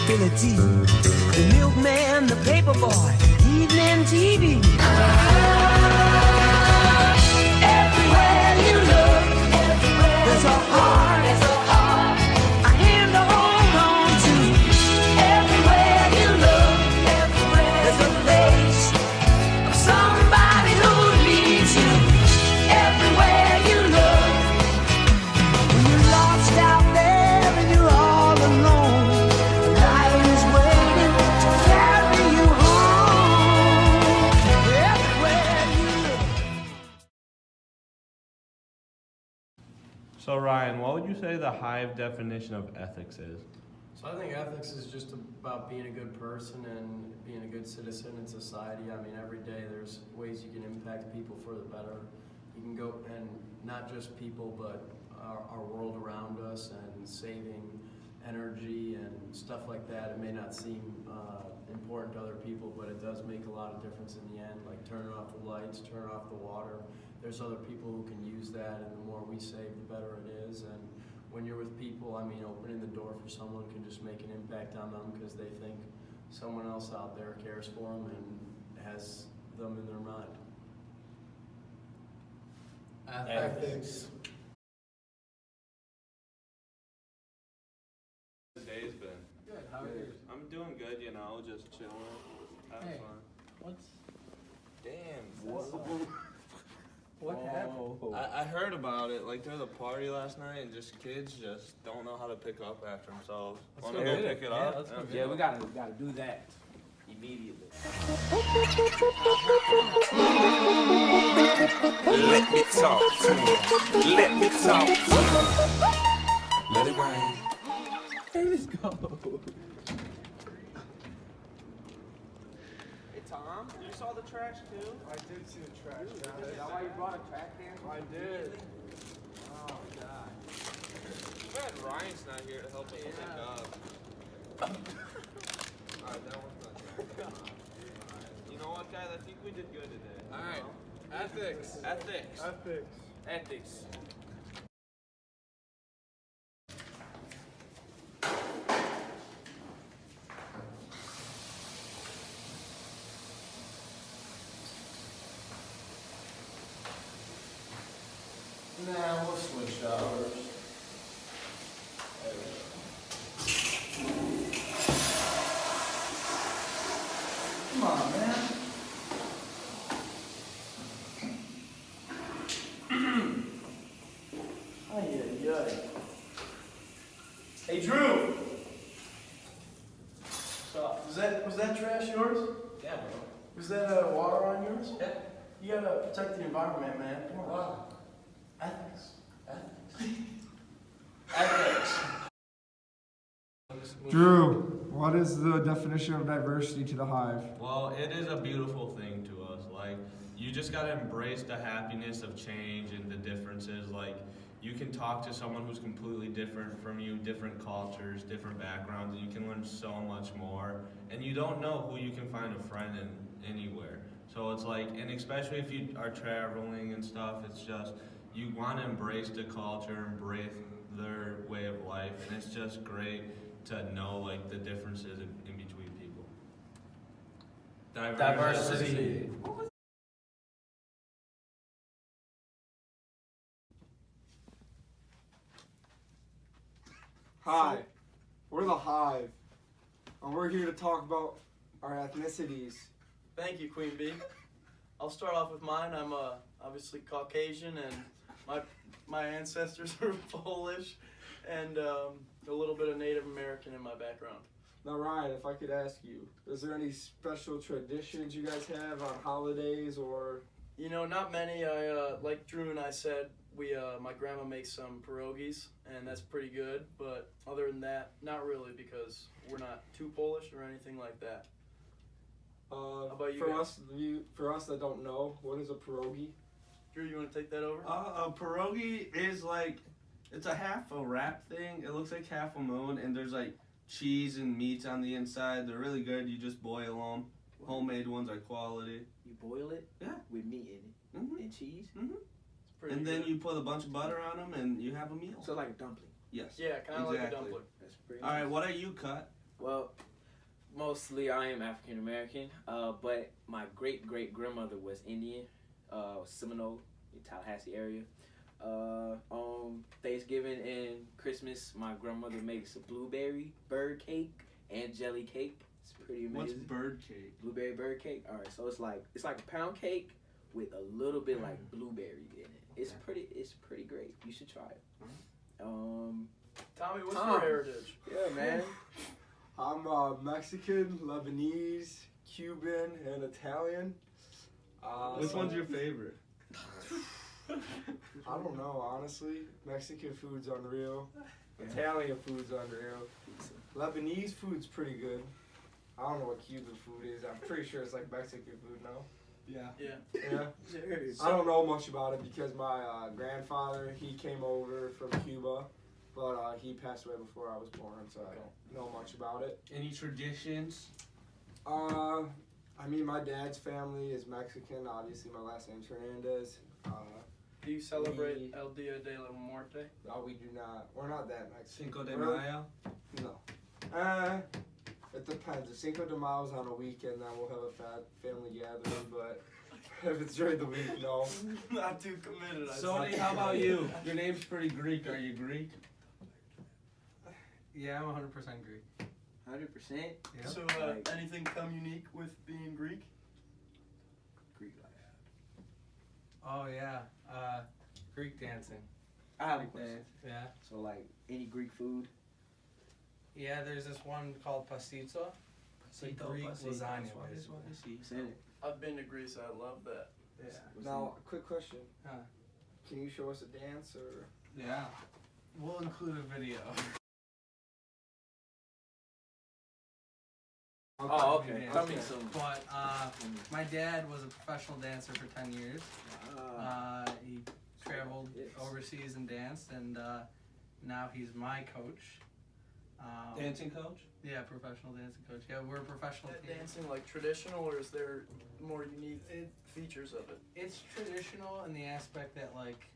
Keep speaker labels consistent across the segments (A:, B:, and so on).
A: responsibility. The milkman, the paper boy, evening TV. Everywhere you look, there's a heart, a hand to hold on to. Everywhere you look, there's a face of somebody who needs you. Everywhere you look, when you're lost out there and you're all alone, life is waiting to carry you home. Everywhere you look.
B: So Ryan, what would you say the Hive definition of ethics is?
C: So I think ethics is just about being a good person and being a good citizen in society. I mean, every day there's ways you can impact people for the better. You can go, and not just people, but our world around us, and saving energy and stuff like that. It may not seem important to other people, but it does make a lot of difference in the end, like turning off the lights, turning off the water. There's other people who can use that, and the more we save, the better it is. And when you're with people, I mean, opening the door for someone can just make an impact on them because they think someone else out there cares for them and has them in their mind.
D: Ethics.
B: The day's been?
D: Good. How are you?
B: I'm doing good, you know, just chilling, having
D: Hey.
B: fun.
D: What's
B: Damn.
D: what happened?
B: I heard about it, like there's a party last night and just kids just don't know how to pick up after themselves. Wanna go pick it up?
D: Let's go get
E: Yeah,
D: it.
E: we gotta do that immediately.
F: Let me talk to you. Let me talk to you. Let it rain.
E: Let's go.
B: Hey Tom, you saw the trash too?
C: I did see the trash.
E: Is that why you brought a track can?
C: I did.
E: Oh god.
B: Too bad Ryan's not here to help us pick up. Alright, that one's not trash. You know what, guys? I think we did good today.
D: Alright. Ethics.
B: Ethics.
D: Ethics.
C: Nah, we'll switch hours. Come on, man. Ay. Hey, Drew. Was that trash yours?
E: Yeah, bro.
C: Was that water on yours?
E: Yeah.
C: You gotta protect the environment, man. Come on.
E: Wow.
C: Ethics.
E: Ethics.
G: Drew, what is the definition of diversity to the Hive?
B: Well, it is a beautiful thing to us. Like, you just gotta embrace the happiness of change and the differences. Like, you can talk to someone who's completely different from you, different cultures, different backgrounds, and you can learn so much more. And you don't know who you can find a friend in anywhere. So it's like, and especially if you are traveling and stuff, it's just, you wanna embrace the culture, embrace their way of life, and it's just great to know like the differences in between people.
D: Diversity.
H: Hi, we're the Hive, and we're here to talk about our ethnicities.
C: Thank you, Queen Bee. I'll start off with mine. I'm obviously Caucasian, and my ancestors are Polish, and a little bit of Native American in my background.
H: Now, Ryan, if I could ask you, is there any special traditions you guys have on holidays or?
C: You know, not many. Like Drew and I said, my grandma makes some pierogies, and that's pretty good. But other than that, not really, because we're not too Polish or anything like that. How about you guys?
H: For us that don't know, what is a pierogi?
C: Drew, you want to take that over?
B: A pierogi is like, it's a half a wrap thing. It looks like half a moon, and there's like cheese and meats on the inside. They're really good. You just boil them. Homemade ones are quality.
E: You boil it?
B: Yeah.
E: With meat in it.
B: Mhm.
E: And cheese?
B: Mhm.
C: It's pretty
B: And then
C: good.
B: you put a bunch of butter on them, and you have a meal.
E: So like a dumpling.
B: Yes.
C: Yeah, kind of like a
B: Exactly.
C: dumpling.
E: That's pretty
B: All right.
E: nice.
B: What are you, Cut?
E: Well, mostly I am African American, but my great grandmother was Indian, Seminole, Tallahassee area. On Thanksgiving and Christmas, my grandmother makes a blueberry bird cake and jelly cake. It's pretty amazing.
B: What's bird cake?
E: Blueberry bird cake. All right, so it's like a pound cake with a little bit like blueberry in it. It's pretty great. You should try it.
D: Tommy, what's
E: Tom.
D: your heritage?
E: Yeah, man.
H: I'm Mexican, Lebanese, Cuban, and Italian.
B: Which one's your favorite?
H: I don't know, honestly. Mexican food's unreal. Italian food's unreal. Lebanese food's pretty good. I don't know what Cuban food is. I'm pretty sure it's like Mexican food now.
B: Yeah.
D: Yeah.
H: Yeah. I don't know much about it because my grandfather, he came over from Cuba, but he passed away before I was born, so I don't know much about it.
B: Any traditions?
H: I mean, my dad's family is Mexican. Obviously, my last name's Hernandez.
D: Do you celebrate El Dia de la Muerte?
H: No, we do not. We're not that Mexican.
B: Cinco de
H: Really?
B: Mayo?
H: No. It depends. If Cinco de Mayo's on a weekend, then we'll have a fat family gathering, but if it's during the week, no.
D: Not too committed.
B: Sony, how about you? Your name's pretty Greek. Are you Greek?
C: Yeah, I'm 100% Greek.
E: 100%.
C: Yeah.
D: So, anything come unique with being Greek?
E: Greek life.
C: Oh yeah, Greek dancing.
E: I have a
C: Greek
E: question.
C: dance. Yeah.
E: So, like, any Greek food?
C: Yeah, there's this one called pastitsa. It's like Greek lasagna. basically.
E: Send it.
D: I've been to Greece. I love that.
C: Yeah.
H: Now, quick question.
C: Huh.
H: Can you show us a dance or?
C: Yeah. We'll include a video.
E: Oh, okay.
C: Yeah.
E: Tell me some.
C: But my dad was a professional dancer for 10 years. He traveled
E: Yes.
C: overseas and danced, and now he's my coach.
B: Dancing coach?
C: Yeah, professional dancing coach. Yeah, we're a professional
D: That
C: team.
D: dancing like traditional, or is there more unique features of it?
C: It's traditional in the aspect that like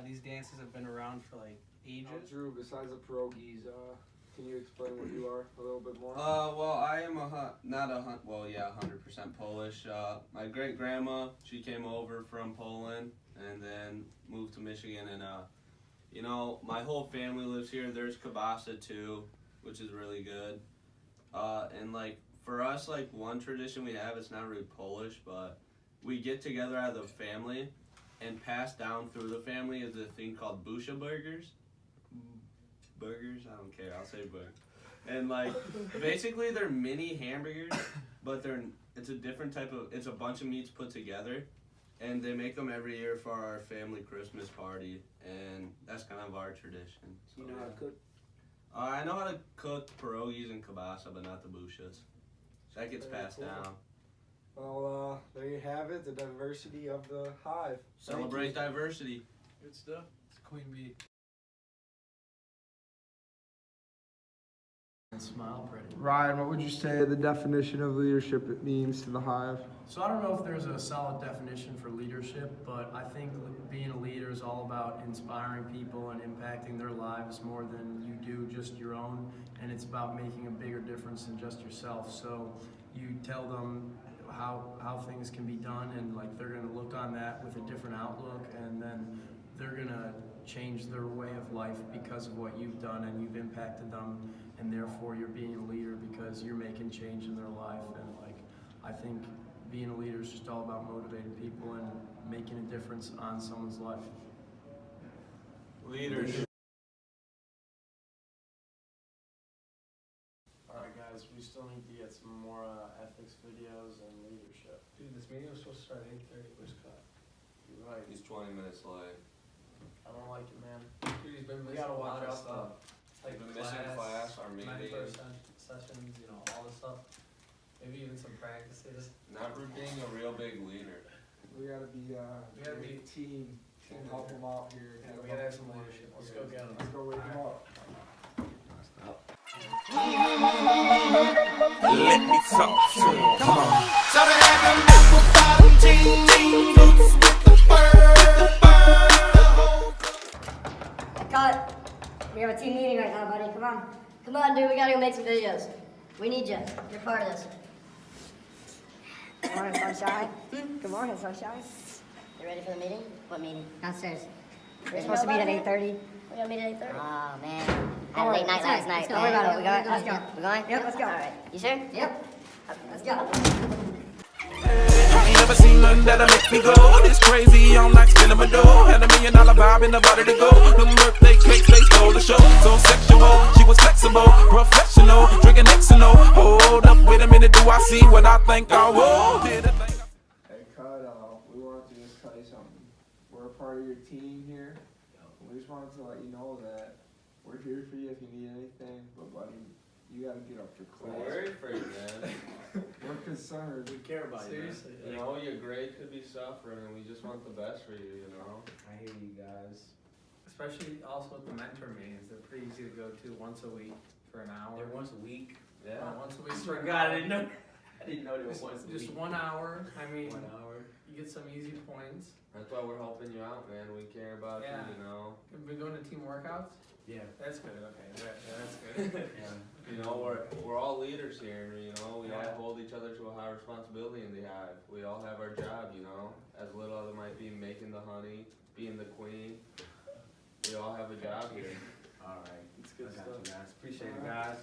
C: these dances have been around for like ages.
H: Drew, besides the pierogies, can you explain what you are a little bit more?
B: Well, I am not 100% Polish. My great grandma, she came over from Poland and then moved to Michigan, and you know, my whole family lives here. There's kielbasa too, which is really good. And like for us, like one tradition we have, it's not really Polish, but we get together as a family and pass down through the family is a thing called busha burgers. Burgers, I don't care, I'll say burger. And like basically they're mini hamburgers, but it's a different type of, it's a bunch of meats put together, and they make them every year for our family Christmas party, and that's kind of our tradition. So,
E: You know how to cook?
B: I know how to cook pierogies and kielbasa, but not the bushas. That gets
H: Very
B: passed
H: cool.
B: down.
H: Well, there you have it, the diversity of the hive. Thank
B: Celebrate
H: you.
B: diversity.
D: Good stuff.
C: It's Queen Bee. And smile pretty.
G: Ryan, what would you say the definition of leadership it means to the hive?
C: So I don't know if there's a solid definition for leadership, but I think being a leader is all about inspiring people and impacting their lives more than you do just your own, and it's about making a bigger difference than just yourself. So you tell them how things can be done, and like they're gonna look on that with a different outlook, and then they're gonna change their way of life because of what you've done and you've impacted them, and therefore you're being a leader because you're making change in their life. And like I think being a leader is just all about motivating people and making a difference on someone's life.
B: Leadership.
C: Alright guys, we still need to get some more ethics videos and leadership.
H: Dude, this meeting was supposed to start at 8:30. Where's Scott?
C: You're right.
B: He's 20 minutes late.
C: I don't like it, man.
H: Dude, he's been
C: We
H: missing
C: gotta
H: a
C: watch
H: lot of
C: out
H: stuff.
C: Like
B: Been missing class, our meeting.
C: sessions, you know, all this stuff. Maybe even some practices.
B: Not being a real big leader.
H: We gotta be,
C: We gotta be-
H: team help them out here.
C: Yeah, we gotta have some leadership. Let's go get them.
H: Let's go wake them up.
F: Let me talk to him. Come on.
A: So they had them apple bottom jeans, boots with the fur.
I: Cut. We have a team meeting right now, buddy. Come on. Come on, dude, we gotta go make some videos. We need you. You're part of this.
J: Good morning, sunshine. Good morning, sunshine.
I: You ready for the meeting? What meeting?
J: Downstairs.
I: We're
J: We're supposed to meet at 8:30.
I: We gotta meet at 8:30.
J: Oh, man. I had a late night last night.
I: Let's go.
J: Don't worry about it.
I: We got it.
J: Let's go. We going? Yep, let's go.
I: All right. You sure?
J: Yep. Let's go.
F: I ain't never seen nothing that'll make me go. It's crazy, I'm like spinning my dough. Had $1 million vibe in the body to go. Them birthday cakes, they stole the show. So sexual, she was flexible, professional, drinking X and O. Hold up, wait a minute, do I see what I think I will? Did a thing.
G: Hey, Cut, we wanted to just tell you something. We're a part of your team here. We just wanted to let you know that we're here for you if you need anything. But, buddy, you gotta get up for class.
B: We're worried for you, man.
G: We're concerned.
C: We care about you, man.
D: Seriously.
B: You know, your grade could be suffering, and we just want the best for you, you know?
C: I hear you guys. Especially also with the mentor meetings, they're pretty easy to go to once a week for an hour.
E: They're once a week.
B: Yeah.
C: Once a week.
E: I forgot. I didn't know they were
C: Just,
E: once a
C: just
E: week.
C: 1 hour. I mean,
E: 1 hour.
C: you get some easy points.
B: That's why we're helping you out, man. We care about
C: Yeah.
B: you, you know?
C: You've been going to team workouts?
E: Yeah.
C: That's good. Okay. Yeah, that's good.
B: You know, we're all leaders here, you know? We
C: Yeah.
B: all hold each other to a high responsibility in the hive. We all have our job, you know? As little as it might be, making the honey, being the queen. We all have a job here.
E: Alright.
C: It's good
E: I got
C: stuff.
E: you guys. Appreciate it, guys.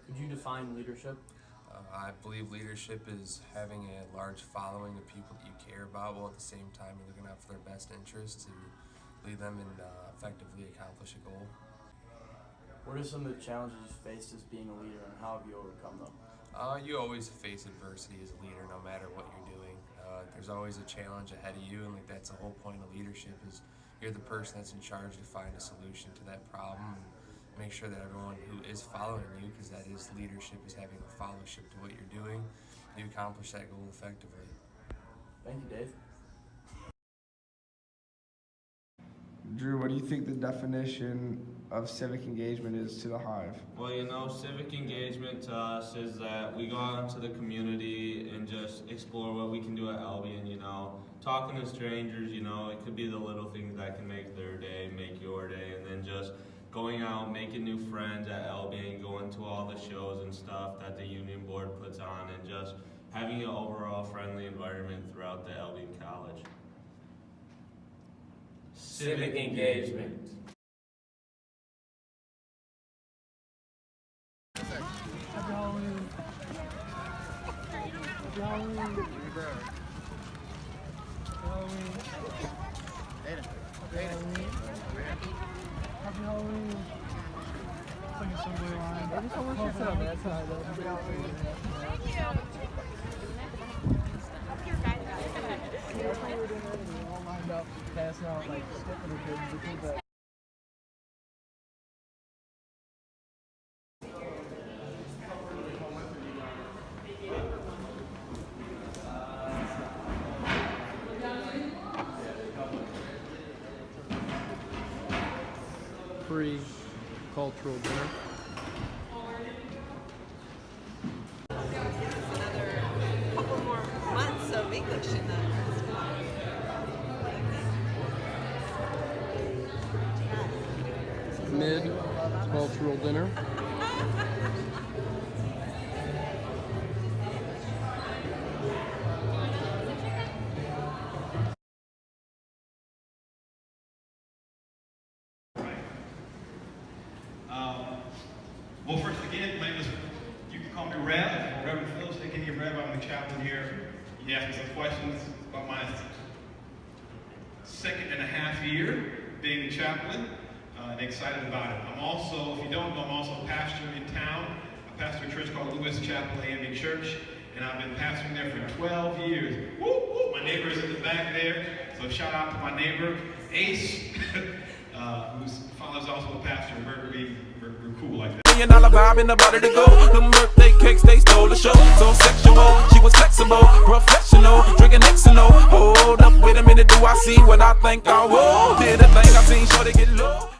C: Could you define leadership?
K: I believe leadership is having a large following of people that you care about, while at the same time you're looking out for their best interests to lead them and effectively accomplish a goal.
C: What are some of the challenges you faced as being a leader, and how have you overcome them?
K: You always face adversity as a leader, no matter what you're doing. There's always a challenge ahead of you, and like that's the whole point of leadership is you're the person that's in charge to find a solution to that problem and make sure that everyone who is following you, because that is leadership, is having a followership to what you're doing, you accomplish that goal effectively.
C: Thank you, Dave.
G: Drew, what do you think the definition of civic engagement is to the Hive?
B: Well, you know, civic engagement to us is that we go out into the community and just explore what we can do at Albion, you know. Talking to strangers, you know, it could be the little things that can make their day, make your day, and then just going out, making new friends at Albion, going to all the shows and stuff that the union board puts on, and just having an overall friendly environment throughout the Albion College.
E: Civic engagement.
C: Pre-cultural dinner.
L: Another couple more months of English in that.
C: Mid-cultural dinner.
M: Well, first again, my name is, you can call me Rev, or Reverend Phillips, they can hear Rev, I'm the chaplain here. You asked me some questions about my second and a half year being the chaplain, and excited about it. I'm also, if you don't know, I'm also a pastor in town. I pastor a church called Lewis Chapel AME Church, and I've been pastoring there for 12 years. Woo, woo. My neighbor is in the back there, so shout out to my neighbor, Ace, whose father's also a pastor. We're cool like that.
F: $1 million vibe in the body to go. Them birthday cakes, they stole the show. So sexual, she was flexible, professional, drinking X and O. Hold up, wait a minute, do I see what I think I will? Did a thing I seen, sure to get low.